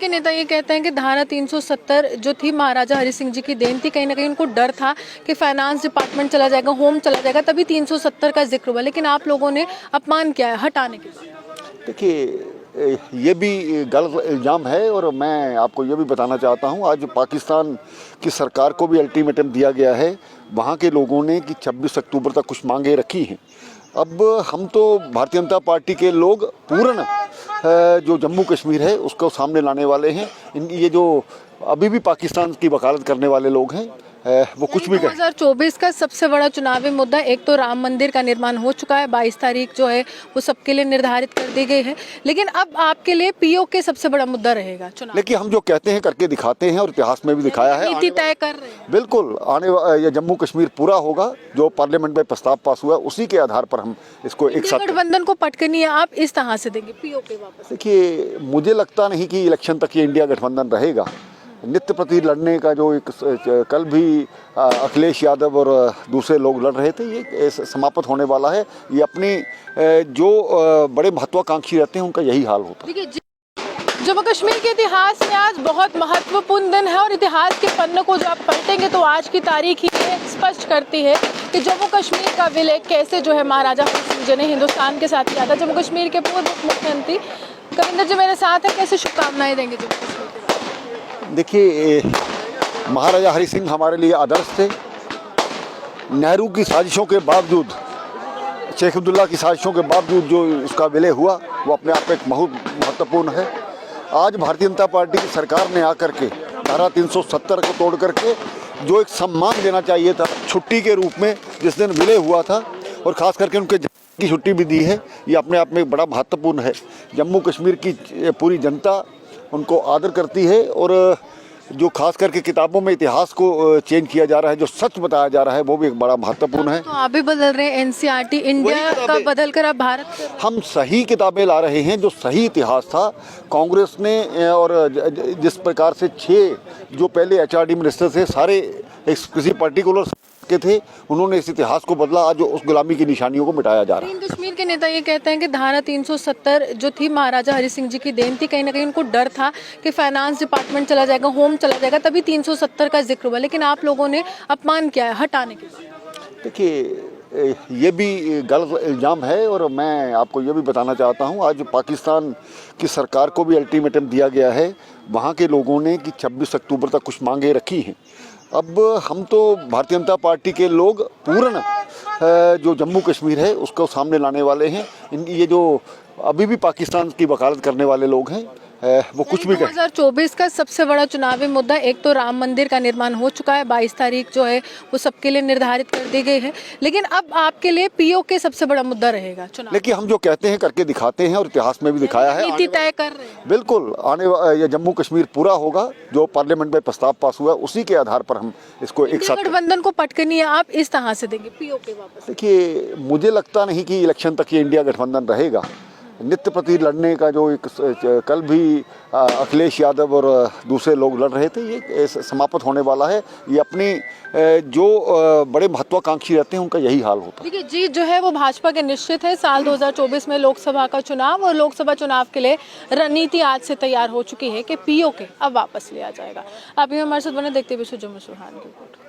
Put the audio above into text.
के नेता ये कहते हैं कि धारा 370 जो थी महाराजा हरि सिंह जी की देन थी, कहीं ना कहीं उनको डर था कि फाइनेंस डिपार्टमेंट चला जाएगा, होम चला जाएगा, तभी 370 का जिक्र हुआ, लेकिन आप लोगों ने अपमान किया है हटाने के लिए। देखिए, ये भी गलत इल्ज़ाम है और मैं आपको ये भी बताना चाहता हूँ, आज पाकिस्तान की सरकार को भी अल्टीमेटम दिया गया है वहाँ के लोगों ने कि 26 अक्टूबर तक कुछ मांगे रखी हैं। अब हम तो भारतीय जनता पार्टी के लोग पूर्ण जो जम्मू कश्मीर है उसको सामने लाने वाले हैं। ये जो अभी भी पाकिस्तान की वकालत करने वाले लोग हैं वो कुछ भी करें। 2024 का सबसे बड़ा चुनावी मुद्दा, एक तो राम मंदिर का निर्माण हो चुका है, 22 तारीख जो है वो सबके लिए निर्धारित कर दी गई है, लेकिन अब आपके लिए पीओके सबसे बड़ा मुद्दा रहेगा चुनाव। लेकिन हम जो कहते हैं करके दिखाते हैं और इतिहास में भी दिखाया है, नीति तय कर रहे हैं। बिल्कुल ये जम्मू कश्मीर पूरा होगा, जो पार्लियामेंट में प्रस्ताव पास हुआ उसी के आधार पर हम इसको एक साथ गठबंधन को पटकनी आप इस तरह से देंगे पीओके वापस। देखिए, मुझे लगता नहीं कि इलेक्शन तक ये इंडिया गठबंधन रहेगा। नित्य प्रति लड़ने का जो एक कल भी अखिलेश यादव और दूसरे लोग लड़ रहे थे, ये समाप्त होने वाला है। ये अपनी जो बड़े महत्वाकांक्षी रहते हैं उनका यही हाल होता है। देखिए, जम्मू कश्मीर के इतिहास में आज बहुत महत्वपूर्ण दिन है और इतिहास के पन्नों को जो आप पलटेंगे तो आज की तारीख ही स्पष्ट करती है कि जम्मू कश्मीर का विलय कैसे जो है महाराजा हरि सिंह जी ने हिंदुस्तान के साथ किया था। जम्मू कश्मीर के पूर्व मुख्यमंत्री कविंदर जी मेरे साथ है, कैसे शुभकामनाएं देंगे जम्मू कश्मीर के? देखिए, महाराजा हरि सिंह हमारे लिए आदर्श थे। नेहरू की साजिशों के बावजूद, शेख अब्दुल्ला की साजिशों के बावजूद जो इसका विलय हुआ वो अपने आप में एक बहुत महत्वपूर्ण है। आज भारतीय जनता पार्टी की सरकार ने आकर के धारा 370 को तोड़ करके जो एक सम्मान देना चाहिए था छुट्टी के रूप में जिस दिन विलय हुआ था, और ख़ास करके उनके की छुट्टी भी दी है, ये अपने आप में बड़ा महत्वपूर्ण है। जम्मू कश्मीर की पूरी जनता उनको आदर करती है और जो खास करके किताबों में इतिहास को चेंज किया जा रहा है, जो सच बताया जा रहा है, वो भी एक बड़ा महत्वपूर्ण है। तो आप भी बदल रहे हैं, एनसीईआरटी इंडिया का बदल कर अब भारत, हम सही किताबें ला रहे हैं, जो सही इतिहास था। कांग्रेस ने और जिस प्रकार से 6 जो पहले एचआरडी मिनिस्टर थे सारे किसी पर्टिकुलर के थे, उन्होंने इस इतिहास को बदला। आज उस गुलामी की निशानियों को मिटाया जा रहा है। कश्मीर के नेता ये कहते हैं कि धारा 370 जो थी महाराजा हरि सिंह जी की देन थी, कहीं ना कहीं उनको डर था कि फाइनेंस डिपार्टमेंट चला जाएगा, होम चला जाएगा, तभी 370 का जिक्र हुआ, लेकिन आप लोगों ने अपमान किया है हटाने के लिए। देखिए, ये भी गलत इल्ज़ाम है और मैं आपको ये भी बताना चाहता हूँ, आज पाकिस्तान की सरकार को भी अल्टीमेटम दिया गया है वहाँ के लोगों ने कि 26 अक्टूबर तक कुछ मांगे रखी हैं। अब हम तो भारतीय जनता पार्टी के लोग पूर्ण जो जम्मू कश्मीर है उसको सामने लाने वाले हैं। ये जो अभी भी पाकिस्तान की वकालत करने वाले लोग हैं वो कुछ भी करें। 2024 का सबसे बड़ा चुनावी मुद्दा, एक तो राम मंदिर का निर्माण हो चुका है, 22 तारीख जो है वो सबके लिए निर्धारित कर दी गई है, लेकिन अब आपके लिए पीओके सबसे बड़ा मुद्दा रहेगा चुनाव। लेकिन हम जो कहते हैं करके दिखाते हैं और इतिहास में भी दिखाया है। नीति तय कर रहे हैं। बिल्कुल, ये जम्मू कश्मीर पूरा होगा, जो पार्लियामेंट में प्रस्ताव पास हुआ उसी के आधार पर हम इसको एक साथ गठबंधन को पटकनी है आप इस तरह से देंगे पीओके वापस। देखिए, मुझे लगता नहीं कि इलेक्शन तक ये इंडिया गठबंधन रहेगा। नित्य प्रति लड़ने का जो एक कल भी अखिलेश यादव और दूसरे लोग लड़ रहे थे, ये समाप्त होने वाला है। ये अपनी जो बड़े महत्वाकांक्षी रहते हैं उनका यही हाल होता है। देखिए, जीत जो है वो भाजपा के निश्चित है। साल 2024 में लोकसभा का चुनाव, और लोकसभा चुनाव के लिए रणनीति आज से तैयार हो चुकी है कि पीओके अब वापस लिया जाएगा। अभी हमारे साथ बने, देखते हुए जम्मू सुहान की रिपोर्ट।